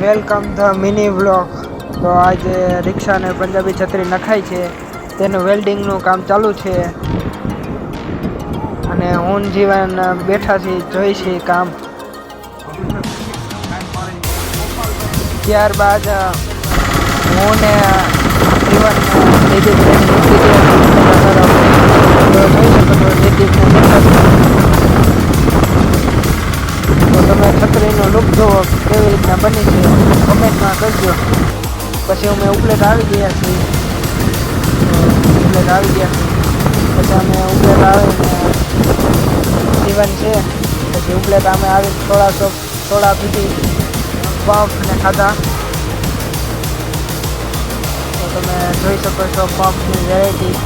Welcome the mini vlog. તો આજે રિક્ષાને પંજાબી છત્રી નખાય છે, તેનું વેલ્ડિંગનું કામ ચાલુ છે અને હું જીવન બેઠા છે જોઈ છે કામ. ત્યારબાદ હું ને જીવન તમે છત્રીનો લુક જોવો કેવી રીતના બની છે કમેન્ટમાં કરજો. પછી અમે ઉપલેટ આવી ગયા છીએ પછી અમે ઉપલેટ આવીને જીવન છે પછી ઉપલેટ અમે આવી થોડા પીધી પંપ ને ખાધા. તો તમે જોઈ શકો છો પંપની વેરાયટી.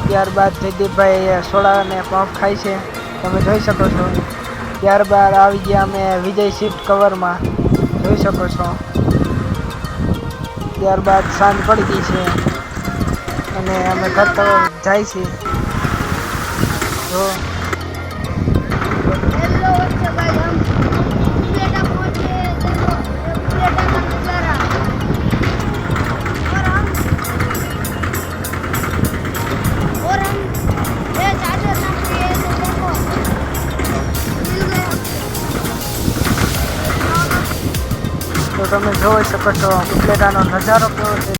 ત્યારબાદ જયદીપભાઈ સોડા અને પંપ ખાય છે, તમે જોઈ શકો છો. ત્યારબાદ આવી ગયા અમે વિજય સીટ કવરમાં, જોઈ શકો છો. ત્યારબાદ સાંજ પડી ગઈ છે અને અમે ઘર તરફ જાય છીએ. જો તો તમે જોઈ શકો છો ઉપલેટાનો નજારો કેવો છે.